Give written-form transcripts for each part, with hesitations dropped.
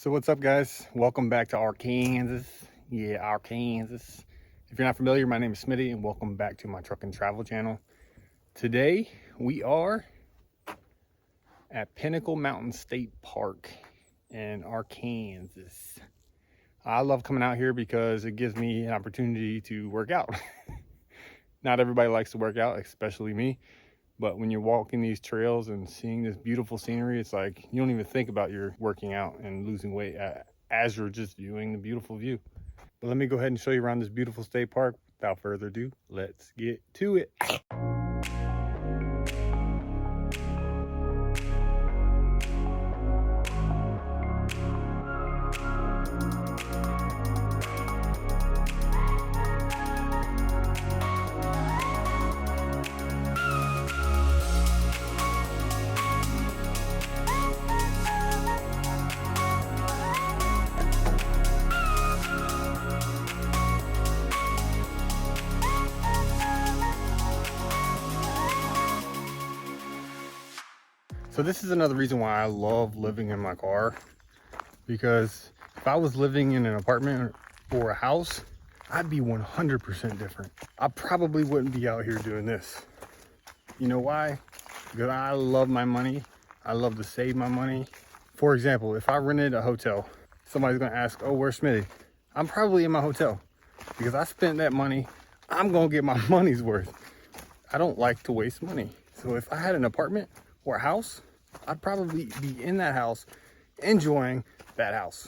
So what's up, guys? Welcome back to Arkansas. Yeah, Arkansas. If you're not familiar, my name is Smitty and welcome back to my truck and travel channel. Today we are at Pinnacle Mountain State Park in Arkansas. I love coming out here because it gives me an opportunity to work out. Not everybody likes to work out, especially me. But when you're walking these trails and seeing this beautiful scenery, it's like you don't even think about your working out and losing weight as you're just viewing the beautiful view. But let me go ahead and show you around this beautiful state park. Without further ado, let's get to it. So this is another reason why I love living in my car, because if I was living in an apartment or a house, I'd be 100% different. I probably wouldn't be out here doing this. You know why? Because I love my money. I love to save my money. For example, if I rented a hotel, somebody's gonna ask, oh, where's Smitty? I'm probably in my hotel because I spent that money. I'm gonna get my money's worth. I don't like to waste money. So if I had an apartment or a house, I'd probably be in that house, enjoying that house.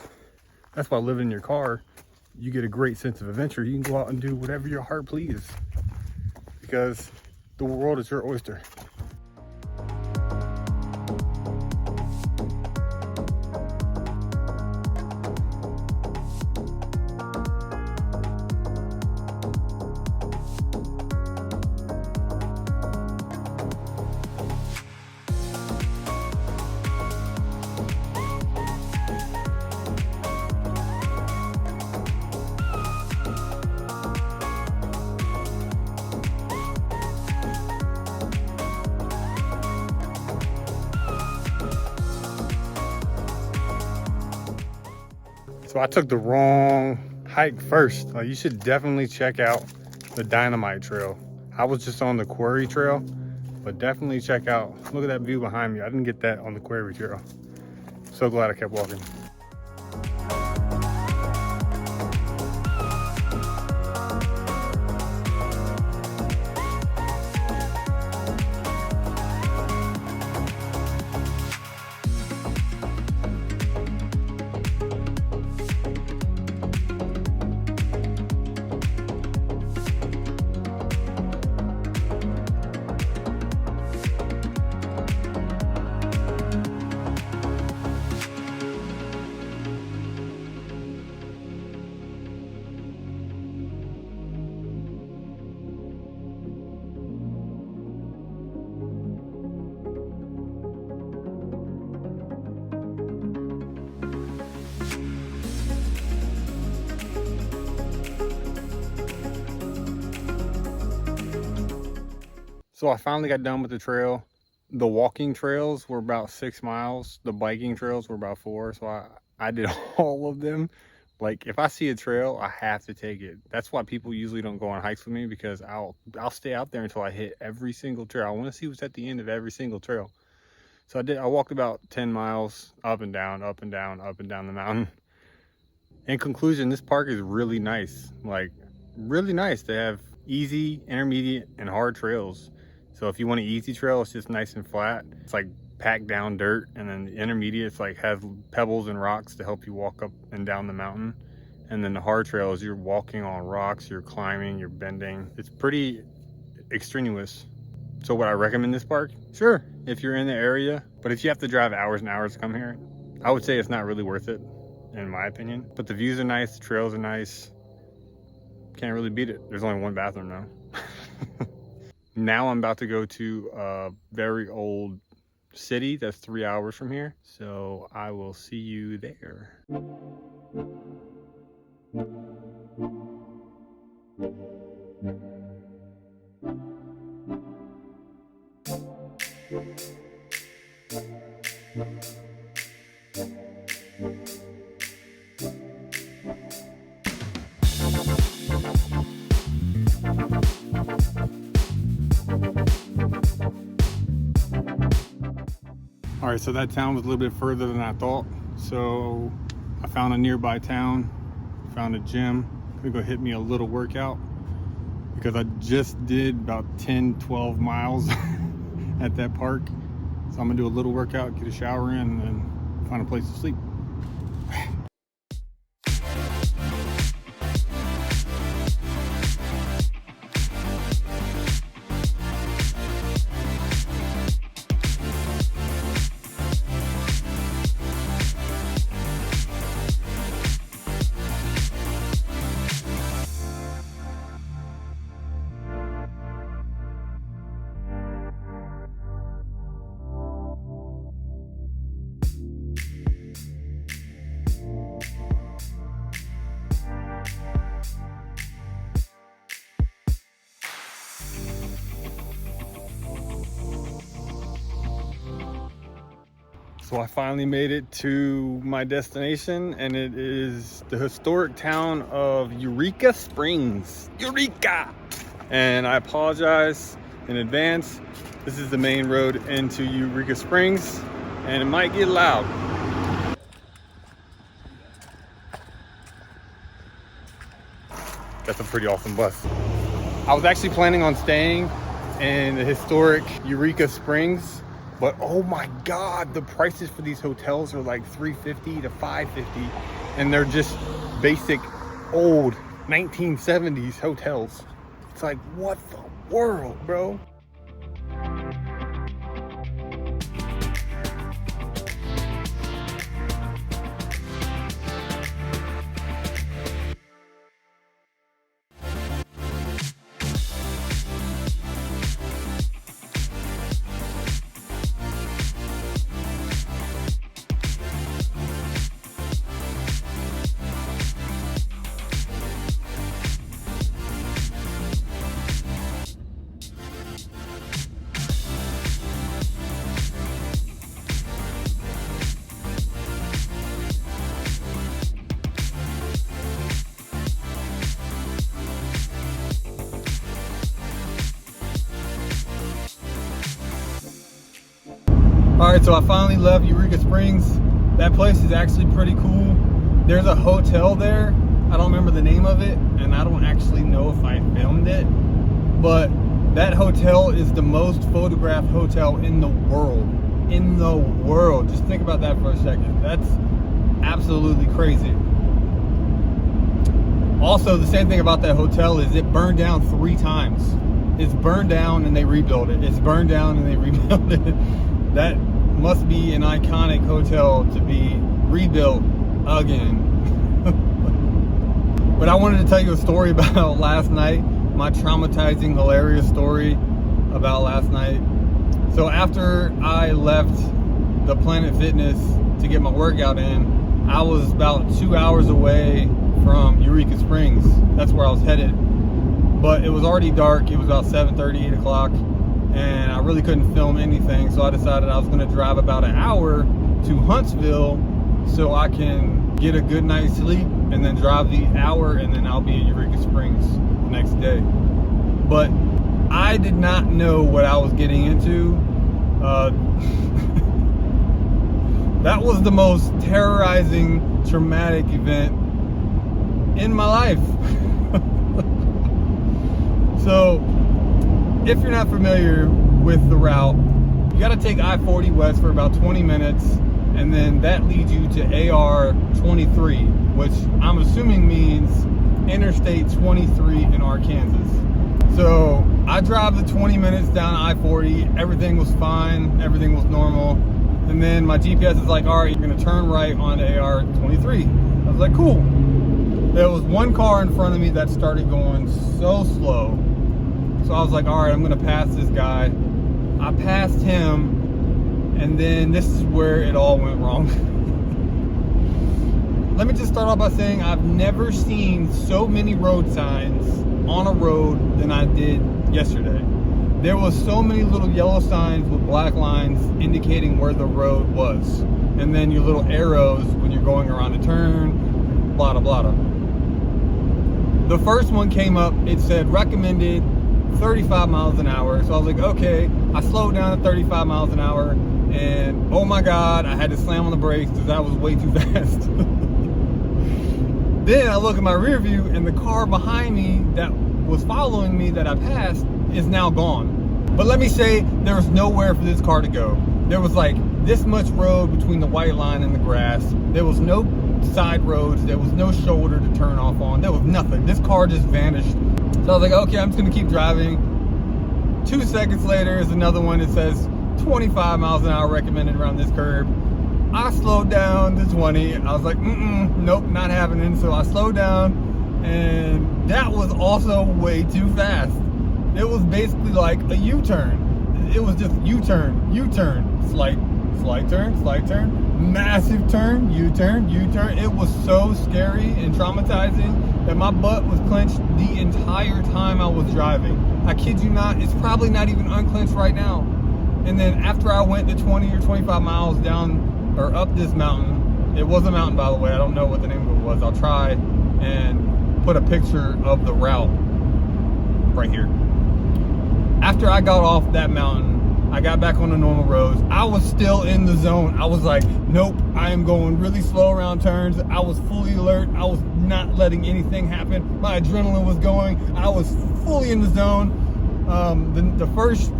That's why living in your car, you get a great sense of adventure. You can go out and do whatever your heart pleases because the world is your oyster. So I took the wrong hike first. You should definitely check out the Dynamite Trail. I was just on the Quarry Trail, but definitely check out, look at that view behind me. I didn't get that on the Quarry Trail. So glad I kept walking. So I finally got done with the trail. The walking trails were about 6 miles. The biking trails were about 4. So I did all of them. Like if I see a trail, I have to take it. That's why people usually don't go on hikes with me, because I'll stay out there until I hit every single trail. I want to see what's at the end of every single trail. So I walked about 10 miles up and down, up and down, up and down the mountain. In conclusion, this park is really nice. Like really nice. They have easy, intermediate, and hard trails. So if you want an easy trail, it's just nice and flat. It's like packed down dirt, and then the intermediate, it's like has pebbles and rocks to help you walk up and down the mountain. And then the hard trail is you're walking on rocks, you're climbing, you're bending. It's pretty extraneous. So would I recommend this park? Sure, if you're in the area. But if you have to drive hours and hours to come here, I would say it's not really worth it, in my opinion. But the views are nice, the trails are nice. Can't really beat it. There's only one bathroom though. Now I'm about to go to a very old city that's 3 hours from here. So I will see you there. All right, so that town was a little bit further than I thought. So I found a nearby town, found a gym. I'm gonna go hit me a little workout because I just did about 10, 12 miles at that park. So I'm gonna do a little workout, get a shower in, and then find a place to sleep. So I finally made it to my destination, and it is the historic town of Eureka Springs. Eureka! And I apologize in advance. This is the main road into Eureka Springs, and it might get loud. That's a pretty awesome bus. I was actually planning on staying in the historic Eureka Springs, but oh my God, the prices for these hotels are like $350 to $550, and they're just basic old 1970s hotels. It's like, what the world, bro? All right, so I finally left Eureka Springs. That place is actually pretty cool. There's a hotel there. I don't remember the name of it, and I don't actually know if I filmed it, but that hotel is the most photographed hotel in the world. In the world. Just think about that for a second. That's absolutely crazy. Also, the same thing about that hotel is it burned down 3 times. It's burned down and they rebuilt it. It's burned down and they rebuilt it. That must be an iconic hotel to be rebuilt again. But I wanted to tell you a story about last night, my traumatizing, hilarious story about last night. So after I left the Planet Fitness to get my workout in, I was about 2 hours away from Eureka Springs. That's where I was headed. But it was already dark. It was about 7:30, 8 o'clock. And I really couldn't film anything, so I decided I was going to drive about an hour to Huntsville so I can get a good night's sleep, and then drive the hour, and then I'll be at Eureka Springs the next day. But I did not know what I was getting into. That was the most terrorizing, traumatic event in my life. So if you're not familiar with the route, you got to take I-40 west for about 20 minutes, and then that leads you to AR 23, which I'm assuming means Interstate 23 in Arkansas. So I drive the 20 minutes down I-40, everything was fine, everything was normal, and then my GPS is like, all right, you're gonna turn right onto AR 23. I was like, cool. There was one car in front of me that started going so slow. So I was like, all right, I'm gonna pass this guy. I passed him, and then this is where it all went wrong. Let me just start off by saying I've never seen so many road signs on a road than I did yesterday. There was so many little yellow signs with black lines indicating where the road was. And then your little arrows when you're going around a turn, blah, blah, blah. The first one came up, it said recommended 35 miles an hour. So I was like, okay. I slowed down to 35 miles an hour, and oh my God, I had to slam on the brakes because I was way too fast. Then I look at my rear view and the car behind me that was following me that I passed is now gone. But let me say, there was nowhere for this car to go. There was like this much road between the white line and the grass. There was no side roads. There was no shoulder to turn off on. There was nothing. This car just vanished. So I was like, okay, I'm just gonna keep driving. 2 seconds later is another one that says 25 miles an hour recommended around this curb. I slowed down to 20. I was like, nope, not happening. So I slowed down, and that was also way too fast. It was basically like a U-turn. It was just U-turn, U-turn, slight turn, massive turn, U-turn, U-turn. It was so scary and traumatizing that my butt was clenched the entire time I was driving. I kid you not, it's probably not even unclenched right now. And then after I went the 20 or 25 miles down or up this mountain, it was a mountain, by the way, I don't know what the name of it was. I'll try and put a picture of the route right here. After I got off that mountain, I got back on the normal roads. I was still in the zone. I was like, nope, I am going really slow around turns. I was fully alert. I was not letting anything happen. My adrenaline was going. I was fully in the zone. The first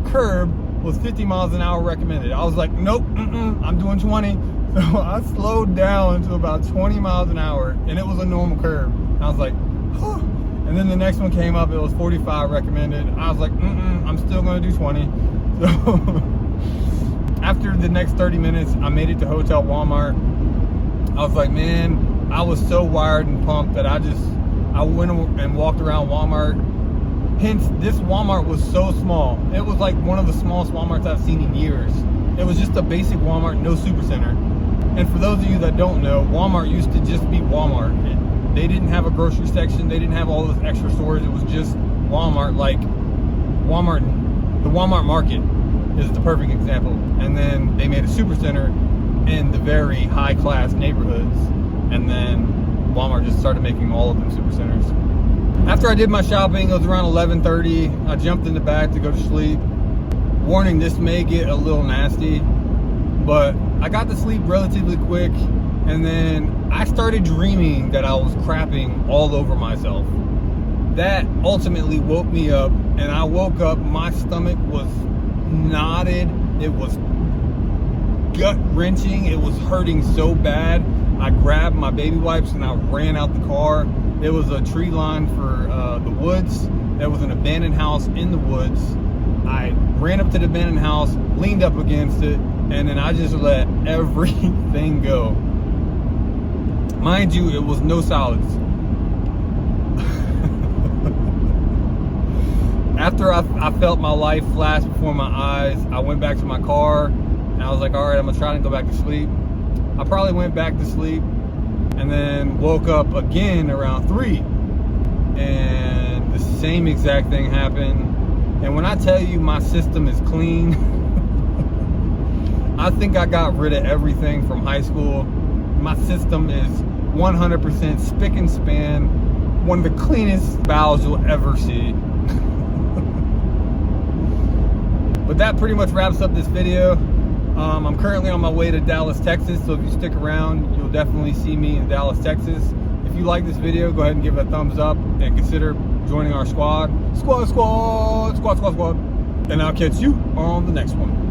curb was 50 miles an hour recommended. I was like, nope, I'm doing 20. So I slowed down to about 20 miles an hour, and it was a normal curb. And I was like, huh. And then the next one came up, it was 45 recommended. I was like, I'm still gonna do 20. So after the next 30 minutes, I made it to Hotel Walmart. I was like, man, I was so wired and pumped that I went and walked around Walmart. Hence, this Walmart was so small. It was like one of the smallest Walmarts I've seen in years. It was just a basic Walmart, no supercenter. And for those of you that don't know, Walmart used to just be Walmart. They didn't have a grocery section. They didn't have all this extra stores. It was just Walmart, like Walmart. The Walmart Market is the perfect example. And then they made a supercenter in the very high-class neighborhoods. And then Walmart just started making all of them supercenters. After I did my shopping, it was around 11:30. I jumped in the back to go to sleep. Warning, this may get a little nasty, but I got to sleep relatively quick, and then I started dreaming that I was crapping all over myself. That ultimately woke me up, and I woke up, my stomach was knotted, it was gut-wrenching, it was hurting so bad. I grabbed my baby wipes and I ran out the car. It was a tree line for the woods. There was an abandoned house in the woods. I ran up to the abandoned house, leaned up against it, and then I just let everything go. Mind you, it was no solids. After I felt my life flash before my eyes, I went back to my car, and I was like, all right, I'm gonna try to go back to sleep. I probably went back to sleep and then woke up again around 3, and the same exact thing happened. And when I tell you my system is clean, I think I got rid of everything from high school. My system is 100% spick and span, one of the cleanest bowels you'll ever see. But that pretty much wraps up this video. I'm currently on my way to Dallas, Texas, so if you stick around, you'll definitely see me in Dallas, Texas. If you like this video, go ahead and give it a thumbs up and consider joining our squad. Squad, squad, squad, squad, squad. And I'll catch you on the next one.